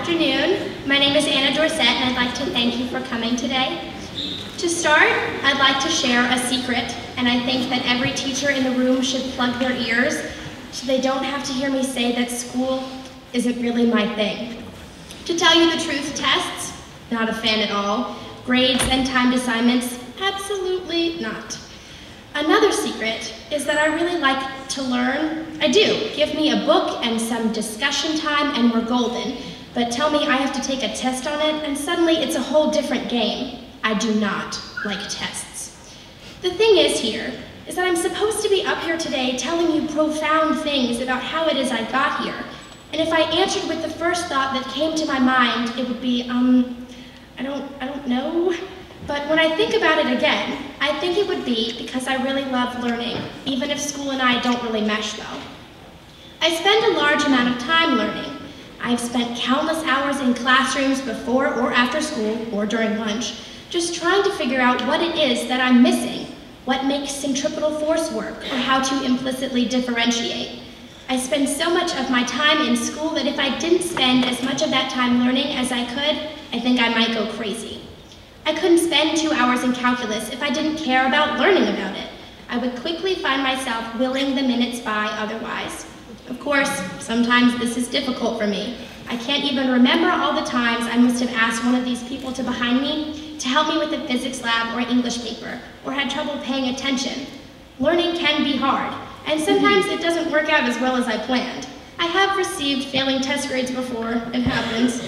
afternoon. My name is Anna Dorset, and I'd like to thank you for coming today. To start, I'd like to share a secret, and I think that every teacher in the room should plug their ears so they don't have to hear me say that school isn't really my thing. To tell you the truth, tests, not a fan at all. Grades and timed assignments, absolutely not. Another secret is that I really like to learn. I do. Give me a book and some discussion time and we're golden. But tell me I have to take a test on it and suddenly it's a whole different game. I do not like tests. The thing is here is that I'm supposed to be up here today telling you profound things about how it is I got here. And if I answered with the first thought that came to my mind, it would be, I don't know. But when I think about it again, I think it would be because I really love learning, even if school and I don't really mesh well. I spend a large amount of time learning. I've spent countless hours in classrooms before or after school, or during lunch, just trying to figure out what it is that I'm missing, what makes centripetal force work, or how to implicitly differentiate. I spend so much of my time in school that if I didn't spend as much of that time learning as I could, I think I might go crazy. I couldn't spend 2 hours in calculus if I didn't care about learning about it. I would quickly find myself willing the minutes by otherwise. Of course, sometimes this is difficult for me. I can't even remember all the times I must have asked one of these people to behind me to help me with a physics lab or English paper, or had trouble paying attention. Learning can be hard, and sometimes it doesn't work out as well as I planned. I have received failing test grades before, it happens,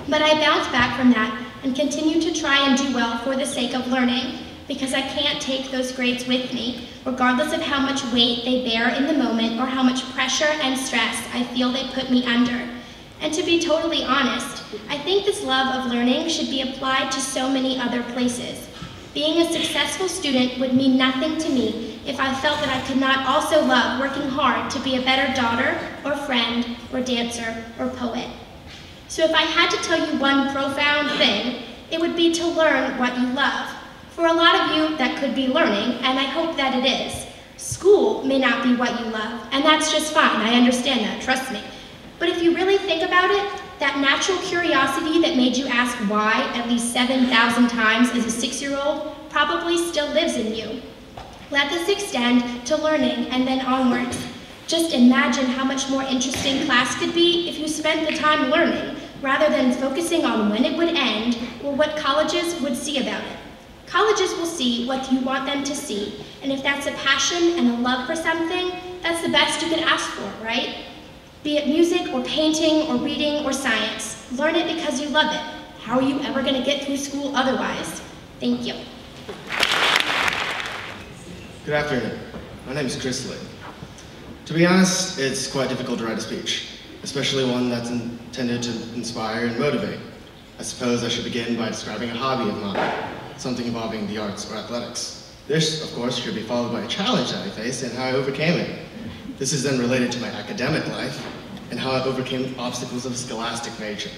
but I bounce back from that and continue to try and do well for the sake of learning, because I can't take those grades with me, regardless of how much weight they bear in the moment or how much pressure and stress I feel they put me under. And to be totally honest, I think this love of learning should be applied to so many other places. Being a successful student would mean nothing to me if I felt that I could not also love working hard to be a better daughter, or friend, or dancer, or poet. So if I had to tell you one profound thing, it would be to learn what you love. For a lot of you, that could be learning, and I hope that it is. School may not be what you love, and that's just fine, I understand that, trust me. But if you really think about it, that natural curiosity that made you ask why at least 7,000 times as a 6-year-old probably still lives in you. Let this extend to learning and then onwards. Just imagine how much more interesting class could be if you spent the time learning, rather than focusing on when it would end or what colleges would see about it. Colleges will see what you want them to see, and if that's a passion and a love for something, that's the best you can ask for, right? Be it music or painting or reading or science, learn it because you love it. How are you ever going to get through school otherwise? Thank you. Good afternoon. My name is Chris Lee. To be honest, it's quite difficult to write a speech, especially one that's intended to inspire and motivate. I suppose I should begin by describing a hobby of mine, something involving the arts or athletics. This, of course, should be followed by a challenge that I faced and how I overcame it. This is then related to my academic life and how I overcame obstacles of a scholastic nature.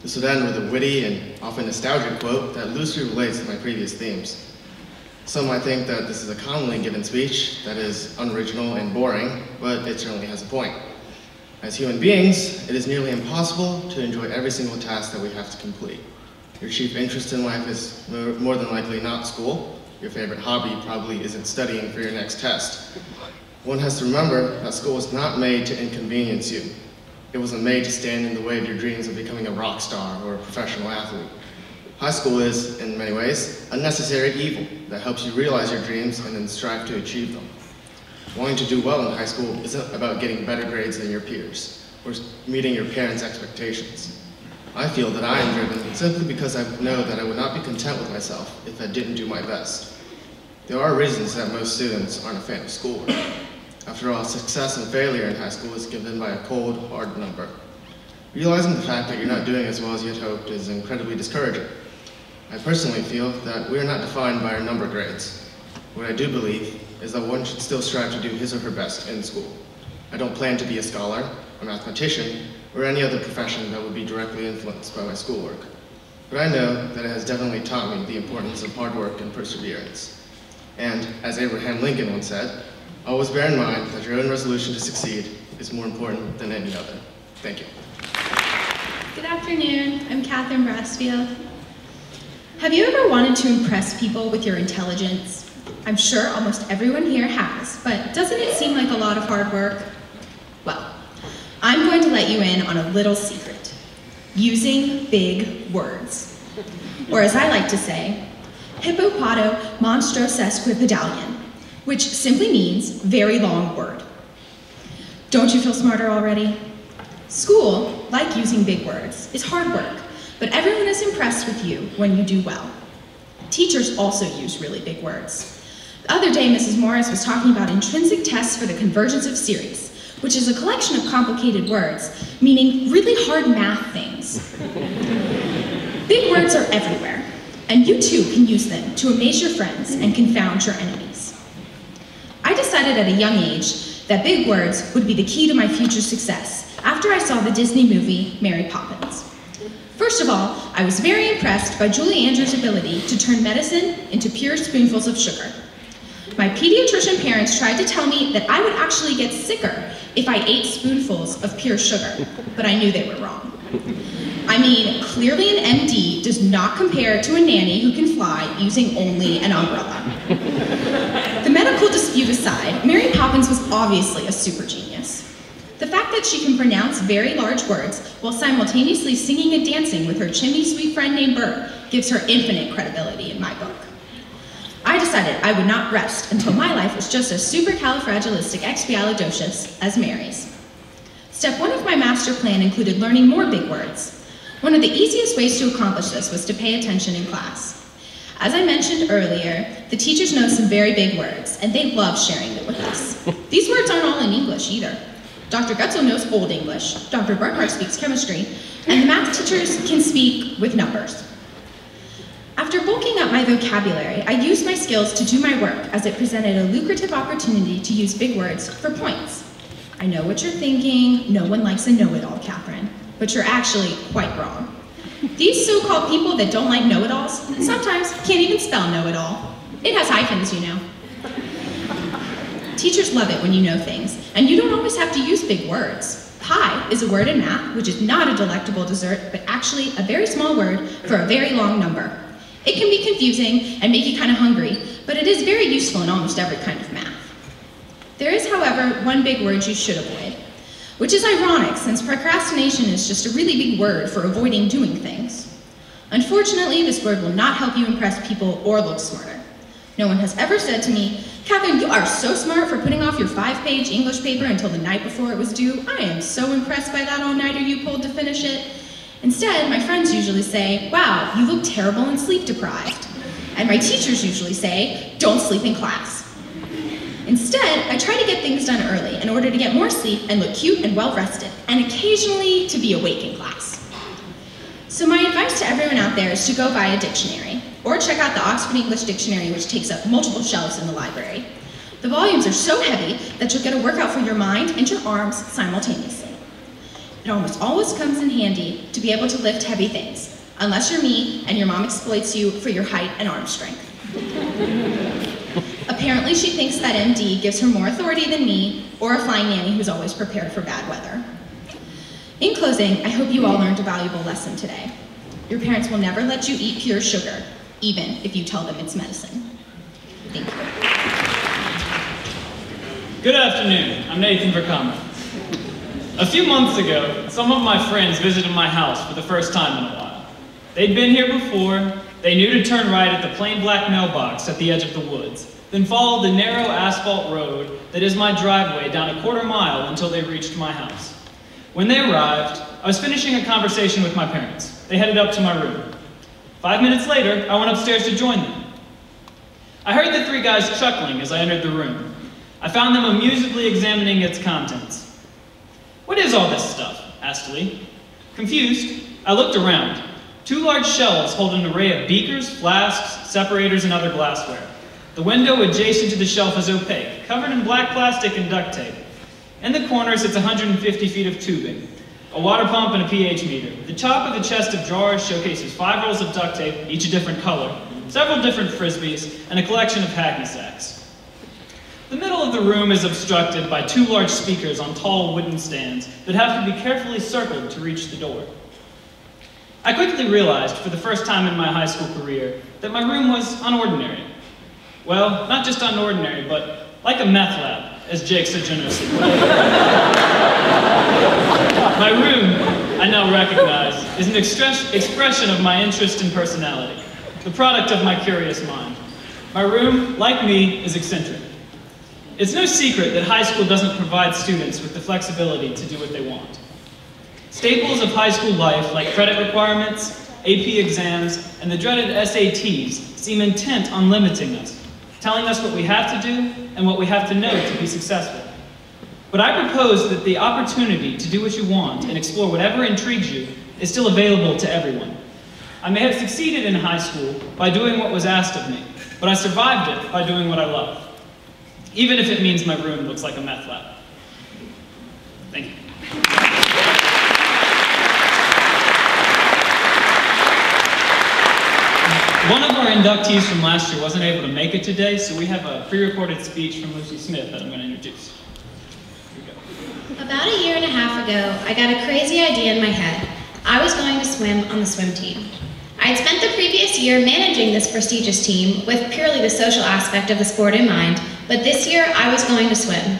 This would end with a witty and often nostalgic quote that loosely relates to my previous themes. Some might think that this is a commonly given speech that is unoriginal and boring, but it certainly has a point. As human beings, it is nearly impossible to enjoy every single task that we have to complete. Your chief interest in life is more than likely not school. Your favorite hobby probably isn't studying for your next test. One has to remember that school was not made to inconvenience you. It wasn't made to stand in the way of your dreams of becoming a rock star or a professional athlete. High school is, in many ways, a necessary evil that helps you realize your dreams and then strive to achieve them. Wanting to do well in high school isn't about getting better grades than your peers or meeting your parents' expectations. I feel that I am driven simply because I know that I would not be content with myself if I didn't do my best. There are reasons that most students aren't a fan of schoolwork. After all, success and failure in high school is given by a cold, hard number. Realizing the fact that you're not doing as well as you had hoped is incredibly discouraging. I personally feel that we are not defined by our number grades. What I do believe is that one should still strive to do his or her best in school. I don't plan to be a scholar, a mathematician, or any other profession that would be directly influenced by my schoolwork. But I know that it has definitely taught me the importance of hard work and perseverance. And, as Abraham Lincoln once said, always bear in mind that your own resolution to succeed is more important than any other. Thank you. Good afternoon, I'm Catherine Brassfield. Have you ever wanted to impress people with your intelligence? I'm sure almost everyone here has, but doesn't it seem like a lot of hard work? Well, I'm going to let you in on a little secret. Using big words. Or as I like to say, hippopoto monstrosesquipedalian, which simply means very long word. Don't you feel smarter already? School, like using big words, is hard work, but everyone is impressed with you when you do well. Teachers also use really big words. The other day, Mrs. Morris was talking about intrinsic tests for the convergence of series, which is a collection of complicated words, meaning really hard math things. Big words are everywhere, and you too can use them to amaze your friends and confound your enemies. I decided at a young age that big words would be the key to my future success after I saw the Disney movie, Mary Poppins. First of all, I was very impressed by Julie Andrews' ability to turn medicine into pure spoonfuls of sugar. My pediatrician parents tried to tell me that I would actually get sicker if I ate spoonfuls of pure sugar, but I knew they were wrong. I mean, clearly an MD does not compare to a nanny who can fly using only an umbrella. The medical dispute aside, Mary Poppins was obviously a super genius. The fact that she can pronounce very large words while simultaneously singing and dancing with her chimney sweet friend named Bert gives her infinite credibility in my book. I decided I would not rest until my life was just as supercalifragilisticexpialidocious as Mary's. Step 1 of my master plan included learning more big words. One of the easiest ways to accomplish this was to pay attention in class. As I mentioned earlier, the teachers know some very big words, and they love sharing them with us. These words aren't all in English either. Dr. Gutzel knows Old English, Dr. Barnhart speaks chemistry, and the math teachers can speak with numbers. After bulking up my vocabulary, I used my skills to do my work as it presented a lucrative opportunity to use big words for points. I know what you're thinking, no one likes a know-it-all, Catherine, but you're actually quite wrong. These so-called people that don't like know-it-alls sometimes can't even spell know-it-all. It has hyphens, you know. Teachers love it when you know things, and you don't always have to use big words. Pie is a word in math, which is not a delectable dessert, but actually a very small word for a very long number. It can be confusing and make you kind of hungry, but it is very useful in almost every kind of math. There is, however, one big word you should avoid, which is ironic since procrastination is just a really big word for avoiding doing things. Unfortunately, this word will not help you impress people or look smarter. No one has ever said to me, "Catherine, you are so smart for putting off your 5-page English paper until the night before it was due. I am so impressed by that all-nighter you pulled to finish it." Instead, my friends usually say, "Wow, you look terrible and sleep-deprived." And my teachers usually say, "Don't sleep in class." Instead, I try to get things done early in order to get more sleep and look cute and well-rested, and occasionally to be awake in class. So my advice to everyone out there is to go buy a dictionary, or check out the Oxford English Dictionary, which takes up multiple shelves in the library. The volumes are so heavy that you'll get a workout for your mind and your arms simultaneously. It almost always comes in handy to be able to lift heavy things, unless you're me and your mom exploits you for your height and arm strength. Apparently she thinks that MD gives her more authority than me, or a flying nanny who's always prepared for bad weather. In closing, I hope you all learned a valuable lesson today. Your parents will never let you eat pure sugar, even if you tell them it's medicine. Thank you. Good afternoon, I'm Nathan Verkammer. A few months ago, some of my friends visited my house for the first time in a while. They'd been here before, they knew to turn right at the plain black mailbox at the edge of the woods, then followed the narrow asphalt road that is my driveway down a quarter mile until they reached my house. When they arrived, I was finishing a conversation with my parents. They headed up to my room. 5 minutes later, I went upstairs to join them. I heard the three guys chuckling as I entered the room. I found them amusedly examining its contents. "What is all this stuff?" asked Lee. Confused, I looked around. 2 large shelves hold an array of beakers, flasks, separators, and other glassware. The window adjacent to the shelf is opaque, covered in black plastic and duct tape. In the corner sits 150 feet of tubing, a water pump and a pH meter. The top of the chest of drawers showcases 5 rolls of duct tape, each a different color, several different frisbees, and a collection of hacky sacks. The middle of the room is obstructed by 2 large speakers on tall wooden stands that have to be carefully circled to reach the door. I quickly realized, for the first time in my high school career, that my room was unordinary. Well, not just unordinary, but like a meth lab, as Jake so generously put it. My room, I now recognize, is an expression of my interest and personality, the product of my curious mind. My room, like me, is eccentric. It's no secret that high school doesn't provide students with the flexibility to do what they want. Staples of high school life, like credit requirements, AP exams, and the dreaded SATs, seem intent on limiting us, telling us what we have to do and what we have to know to be successful. But I propose that the opportunity to do what you want and explore whatever intrigues you is still available to everyone. I may have succeeded in high school by doing what was asked of me, but I survived it by doing what I love, even if it means my room looks like a meth lab. Thank you. One of our inductees from last year wasn't able to make it today, so we have a pre-recorded speech from Lucy Smith that I'm going to introduce. Here we go. About a year and a half ago, I got a crazy idea in my head. I was going to swim on the swim team. I had spent the previous year managing this prestigious team with purely the social aspect of the sport in mind, but this year I was going to swim.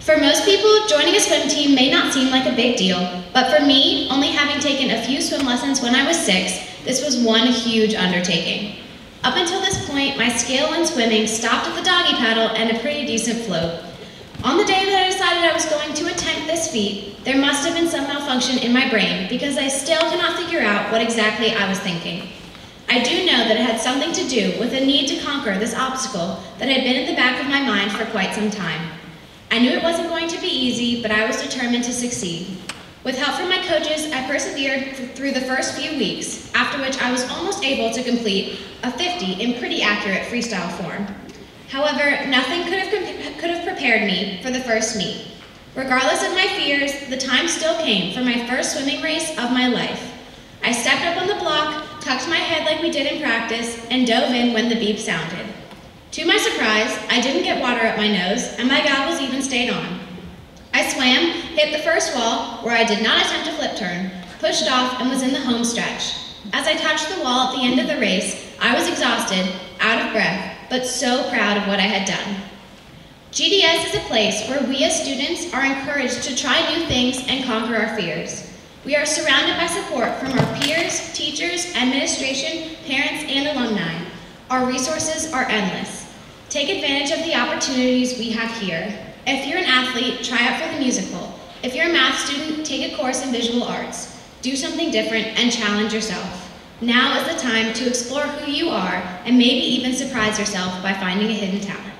For most people, joining a swim team may not seem like a big deal, but for me, only having taken a few swim lessons when I was 6, this was one huge undertaking. Up until this point, my skill in swimming stopped at the doggy paddle and a pretty decent float. On the day that I decided I was going to attempt this feat, there must have been some malfunction in my brain because I still cannot figure out what exactly I was thinking. I do know that it had something to do with a need to conquer this obstacle that had been at the back of my mind for quite some time. I knew it wasn't going to be easy, but I was determined to succeed. With help from my coaches, I persevered through the first few weeks, after which I was almost able to complete a 50 in pretty accurate freestyle form. However, nothing could have prepared me for the first meet. Regardless of my fears, the time still came for my first swimming race of my life. I stepped up on the block, tucked my head like we did in practice, and dove in when the beep sounded. To my surprise, I didn't get water up my nose, and my goggles even stayed on. I swam, hit the first wall, where I did not attempt a flip turn, pushed off, and was in the home stretch. As I touched the wall at the end of the race, I was exhausted, out of breath, but so proud of what I had done. GDS is a place where we as students are encouraged to try new things and conquer our fears. We are surrounded by support from our peers, teachers, administration, parents, and alumni. Our resources are endless. Take advantage of the opportunities we have here. If you're an athlete, try out for the musical. If you're a math student, take a course in visual arts. Do something different and challenge yourself. Now is the time to explore who you are and maybe even surprise yourself by finding a hidden talent.